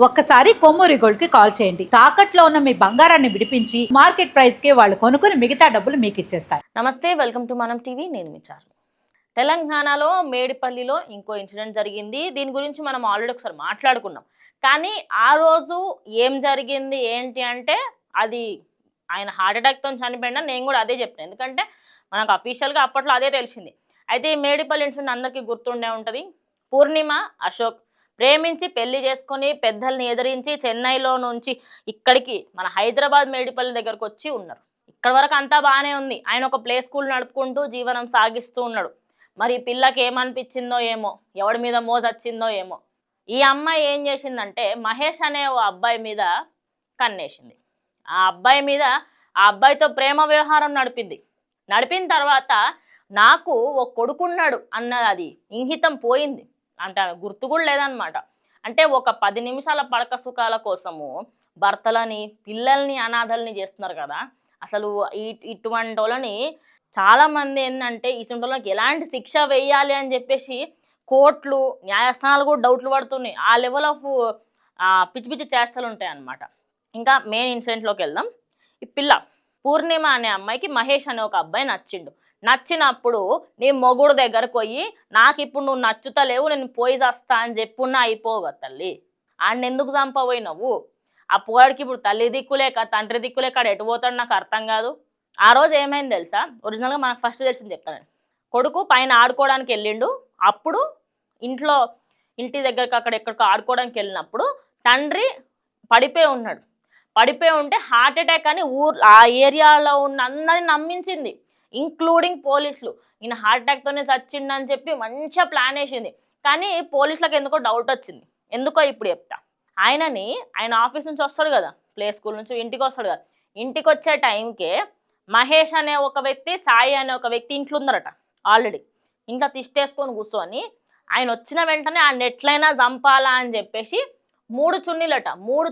ఒక్కసారి కొమ్మూరి గోల్డ్ కి కాల్ చేయండి. తాకట్లో ఉన్న మీ బంగారాన్ని విడిపించి మార్కెట్ ప్రైస్ కి వాళ్ళు కొనుక్కుని మిగతా డబ్బులు మీకు ఇచ్చేస్తారు. నమస్తే, వెల్కమ్ టు మనం టీవీ. నేను మీ చారు. తెలంగాణలో మేడిపల్లిలో ఇంకో ఇన్సిడెంట్ జరిగింది. దీని గురించి మనం ఆల్రెడీ ఒకసారి మాట్లాడుకున్నాం. కానీ ఆ రోజు ఏం జరిగింది ఏంటి అంటే అది ఆయన హార్ట్ అటాక్తో చనిపోయినా నేను కూడా అదే చెప్పాను. ఎందుకంటే మనకు అఫీషియల్గా అప్పట్లో అదే తెలిసింది. అయితే ఈ మేడిపల్లి ఇన్సిడెంట్ అందరికీ గుర్తుండే ఉంటుంది. పూర్ణిమ అశోక్ ప్రేమించి పెళ్లి చేసుకొని పెద్దల్ని ఎదిరించి చెన్నైలో నుంచి ఇక్కడికి మన హైదరాబాద్ మేడిపల్లి దగ్గరకు వచ్చి ఉన్నారు. ఇక్కడ వరకు అంతా బాగానే ఉంది. ఆయన ఒక ప్లే స్కూల్ నడుపుకుంటూ జీవనం సాగిస్తూ ఉన్నాడు. మరి పిల్లకి ఏమనిపించిందో ఏమో, ఎవడి మీద మోజొచ్చిందో ఏమో. ఈ అమ్మాయి ఏం చేసిందంటే మహేష్ అనే ఓ అబ్బాయి మీద కన్నేసింది. ఆ అబ్బాయితో ప్రేమ వ్యవహారం నడిపిన తర్వాత నాకు ఓ కొడుకున్నాడు అన్నది అది ఇంగితం పోయింది. అంటే గుర్తు కూడా లేదనమాట. అంటే ఒక 10 నిమిషాల పడక సుఖాల కోసము భర్తలని పిల్లల్ని అనాథల్ని చేస్తున్నారు కదా. అసలు ఇటువంటి వాళ్ళని చాలామంది ఏంటంటే ఇటువంటి వాళ్ళకి ఎలాంటి శిక్ష వేయాలి అని చెప్పేసి కోర్టులు న్యాయస్థానాలు కూడా డౌట్లు పడుతున్నాయి. ఆ లెవెల్ ఆఫ్ పిచ్చి పిచ్చి చేష్టలు ఉంటాయి అన్నమాట. ఇంకా మెయిన్ ఇన్సిడెంట్లోకి వెళ్దాం. ఈ పిల్ల పూర్ణిమ అనే అమ్మాయికి మహేష్ అనే ఒక అబ్బాయి నచ్చినప్పుడు నీ మొగుడు దగ్గరకు పోయి నాకు ఇప్పుడు నువ్వు నచ్చుతలేవు, నేను పోయి చేస్తా అని చెప్పున్నా అయిపోగా తల్లి. ఆడిని ఎందుకు చంపబోయినవు? ఆ పోవాడికి ఇప్పుడు తల్లి దిక్కులేక తండ్రి దిక్కులేక ఎటు పోతాడు నాకు అర్థం కాదు. ఆ రోజు ఏమైంది తెలుసా? ఒరిజినల్గా మనకు ఫస్ట్ తెలిసింది చెప్తాను. కొడుకు పైన ఆడుకోవడానికి వెళ్ళిండు. అప్పుడు ఇంటి దగ్గరకు అక్కడ ఎక్కడికో ఆడుకోవడానికి వెళ్ళినప్పుడు తండ్రి పడిపోయి ఉంటే హార్ట్ అటాక్ అని ఆ ఏరియాలో ఉన్న అందరిని నమ్మించింది, ఇంక్లూడింగ్ పోలీసులు. ఈయన హార్ట్ అటాక్తోనే చచ్చిండని చెప్పి మంచిగా ప్లాన్ వేసింది. కానీ పోలీసులకు ఎందుకో డౌట్ వచ్చింది. ఎందుకో ఇప్పుడు చెప్తా. ఆయన ఆఫీస్ నుంచి వస్తాడు కదా, ప్లే స్కూల్ నుంచి ఇంటికి వస్తాడు కదా. ఇంటికి వచ్చే టైంకే మహేష్ అనే ఒక వ్యక్తి, సాయి అనే ఒక వ్యక్తి ఇంట్లో ఉన్నారట. ఆల్రెడీ ఇంట్లో తిష్టేసుకొని కూర్చొని ఆయన వచ్చిన వెంటనే ఆ నెట్లైనా చంపాలా అని చెప్పేసి 3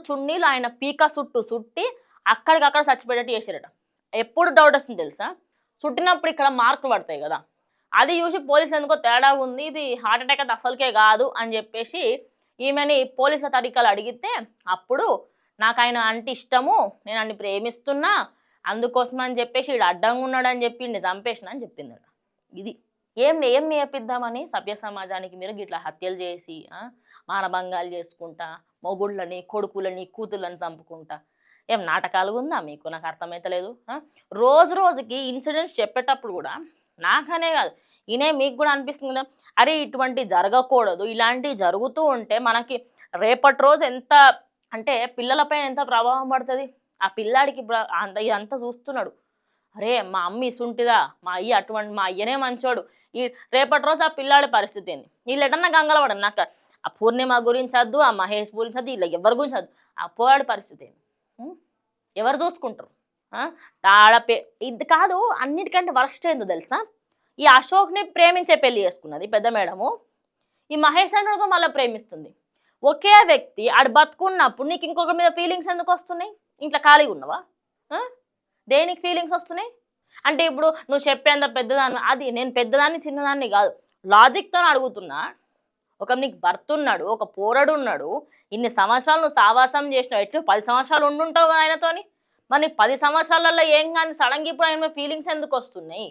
చున్నీలు ఆయన పీక చుట్టి అక్కడికక్కడ చచ్చిపోయేటట్టు చేశారట. ఎప్పుడు డౌట్ వస్తుంది తెలుసా? చుట్టినప్పుడు ఇక్కడ మార్కులు పడతాయి కదా, అది చూసి పోలీసులు ఎందుకో తేడా ఉంది, ఇది హార్ట్ అటాక్ అయితే అసలుకే కాదు అని చెప్పేసి ఈమెని పోలీసుల తరీకాలు అడిగితే అప్పుడు నాకు ఆయన అంటే ఇష్టము, నేను అన్ని ప్రేమిస్తున్నా, అందుకోసం అని చెప్పేసి ఈడు అడ్డంగా ఉన్నాడు అని చెప్పి ఈయన్ని చంపేసిన అని చెప్పిందట. ఇది ఏం నేర్పిద్దామని సభ్య సమాజానికి మీరు గిట్లా హత్యలు చేసి మానభంగాలు చేసుకుంటా మొగుళ్ళని కొడుకులని కూతుళ్ళని చంపుకుంటా ఏం నాటకాలు ఉందా మీకు? నాకు అర్థమైతలేదు. రోజుకి ఇన్సిడెంట్స్ చెప్పేటప్పుడు కూడా నాకనే కాదు మీకు కూడా అనిపిస్తుంది కదా, అరే ఇటువంటి జరగకూడదు, ఇలాంటివి జరుగుతూ ఉంటే మనకి రేపటి రోజు ఎంత అంటే పిల్లలపైన ఎంత ప్రభావం పడుతుంది. ఆ పిల్లాడికి ఇదంతా చూస్తున్నాడు, అరే మా అమ్మ ఇసుంటిదా, మా అయ్యనే మంచోడు, ఈ రేపటి రోజు ఆ పిల్లాడి పరిస్థితి ఏంది? వీళ్ళు ఎటన్నా గంగలపడను. నాకు ఆ పూర్ణిమ గురించి వద్దు, ఆ మహేష్ గురించి వద్దు, ఇలా ఎవరి గురించి వద్దు, ఆ పోవాడి పరిస్థితి ఏంది? ఎవరు చూసుకుంటారు? ఇది కాదు, అన్నిటికంటే వరస్ట్ ఏందో తెలుసా? ఈ అశోక్ని ప్రేమించే పెళ్లి చేసుకున్నది పెద్ద మేడము, ఈ మహేష్ అంటే మళ్ళీ ప్రేమిస్తుంది. ఒకే వ్యక్తి ఆడు బతుకున్నప్పుడు నీకు ఇంకొక మీద ఫీలింగ్స్ ఎందుకు వస్తున్నాయి? ఇంట్లో ఖాళీగా ఉన్నావా? దేనికి ఫీలింగ్స్ వస్తున్నాయి? అంటే ఇప్పుడు నువ్వు చెప్పేంత పెద్దదాన్ని, అది నేను పెద్దదాన్ని చిన్నదాన్ని కాదు, లాజిక్తో అడుగుతున్నా. నీకు భర్త ఉన్నాడు, ఒక పోరడు ఉన్నాడు, ఇన్ని సంవత్సరాలు నువ్వు సావాసం చేసినావు, ఎట్లు 10 సంవత్సరాలు ఉండుంటావు కదా ఆయనతోని. మరి 10 సంవత్సరాలలో ఏం కానీ సడన్గా ఇప్పుడు ఆయన ఫీలింగ్స్ ఎందుకు వస్తున్నాయి?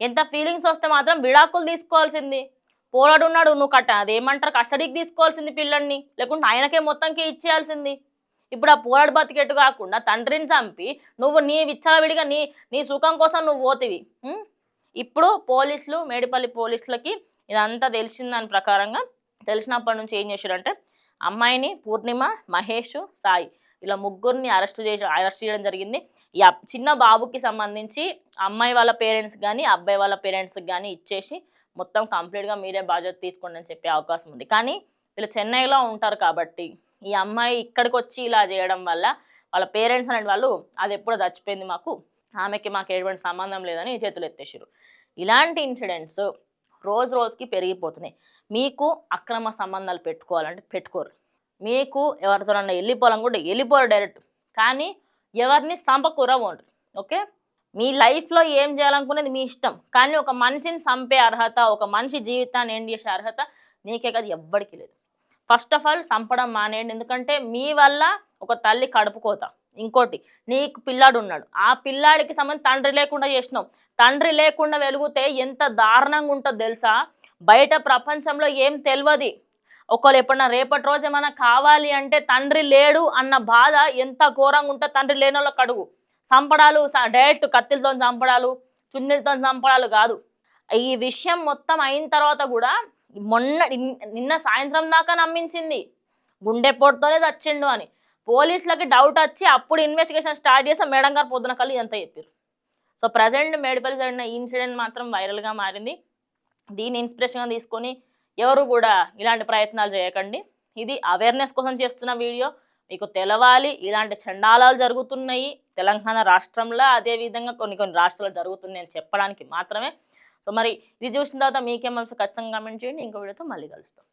ఎంత ఫీలింగ్స్ వస్తే మాత్రం విడాకులు తీసుకోవాల్సింది. పోరాడు ఉన్నాడు, నువ్వు అదేమంటారు కస్టడీకి తీసుకోవాల్సింది పిల్లల్ని, లేకుంటే ఆయనకే మొత్తంకి ఇచ్చేయాల్సింది. ఇప్పుడు ఆ పోరాడు బతికెట్టు కాకుండా తండ్రిని చంపి నువ్వు నీ విచ్చలవిడిగా నీ సుఖం కోసం నువ్వు పోతివి. ఇప్పుడు పోలీసులు, మేడిపల్లి పోలీసులకి ఇదంతా తెలిసిందని ప్రకారంగా తెలిసినప్పటి నుంచి ఏం చేశారంటే అమ్మాయిని పూర్ణిమ, మహేష్, సాయి ఇలా ముగ్గురిని అరెస్ట్ చేయడం జరిగింది. ఈ చిన్న బాబుకి సంబంధించి అమ్మాయి వాళ్ళ పేరెంట్స్ కానీ అబ్బాయి వాళ్ళ పేరెంట్స్కి కానీ ఇచ్చేసి మొత్తం కంప్లీట్గా మీరే బాధ్యత తీసుకోండి అని చెప్పే అవకాశం ఉంది. కానీ వీళ్ళు చెన్నైలో ఉంటారు కాబట్టి ఈ అమ్మాయి ఇక్కడికి వచ్చి ఇలా చేయడం వల్ల వాళ్ళ పేరెంట్స్ అనే వాళ్ళు అది ఎప్పుడో చచ్చిపోయింది, మాకు ఎటువంటి సంబంధం లేదని చేతులు ఎత్తేసారు. ఇలాంటి ఇన్సిడెంట్స్ రోజుకి పెరిగిపోతున్నాయి. మీకు అక్రమ సంబంధాలు పెట్టుకోవాలంటే పెట్టుకోరు, మీకు ఎవరితోనన్నా వెళ్ళిపోవాలని కూడా వెళ్ళిపోరు డైరెక్ట్, కానీ ఎవరిని సంపకూరవండి. ఓకే, మీ లైఫ్లో ఏం చేయాలనుకునేది మీ ఇష్టం, కానీ ఒక మనిషిని చంపే అర్హత, ఒక మనిషి జీవితాన్ని ఎండ్ చేసే అర్హత నీకే కదా ఎవ్వడికి లేదు. ఫస్ట్ ఆఫ్ ఆల్ చంపడం మానేయండి. ఎందుకంటే మీ వల్ల ఒక తల్లి కడుపు కోత. ఇంకోటి, నీకు పిల్లాడు ఉన్నాడు, ఆ పిల్లాడికి సంబంధించి తండ్రి లేకుండా చేసినావు. తండ్రి లేకుండా వెలుగుతే ఎంత దారుణంగా ఉంటుందో తెలుసా? బయట ప్రపంచంలో ఏం తెలియదు. ఒకళ్ళు ఎప్పుడన్నా రేపటి రోజు ఏమైనా కావాలి అంటే తండ్రి లేడు అన్న బాధ ఎంత ఘోరంగా ఉంటుందో తండ్రి లేని వాళ్ళకి అడుగు. చంపడాలు డైరెక్ట్ కత్తిలతో చంపడాలు, చున్నీలతో చంపడాలు కాదు. ఈ విషయం మొత్తం అయిన తర్వాత కూడా నిన్న సాయంత్రం దాకా నమ్మించింది గుండెపోటుతోనే చచ్చిండు అని. పోలీసులకి డౌట్ వచ్చి అప్పుడు ఇన్వెస్టిగేషన్ స్టార్ట్ చేసి మేడం గారు పొద్దున కల్లా ఇదంతా చెప్పారు. సో ప్రజెంట్ మేడిపల్లి జరిగిన ఈ ఇన్సిడెంట్ మాత్రం వైరల్గా మారింది. దీన్ని ఇన్స్పిరేషన్గా తీసుకొని ఎవరు కూడా ఇలాంటి ప్రయత్నాలు చేయకండి. ఇది అవేర్నెస్ కోసం చేస్తున్న వీడియో. మీకు తెలవాలి ఇలాంటి చండాలాలు జరుగుతున్నాయి తెలంగాణ రాష్ట్రంలో, అదేవిధంగా కొన్ని రాష్ట్రాలు జరుగుతున్నాయి అని చెప్పడానికి మాత్రమే. సో మరి ఇది చూసిన తర్వాత మీకేం మనసు ఖచ్చితంగా కామెంట్ చేయండి. ఇంకో వీడియోతో మళ్ళీ కలుస్తాం.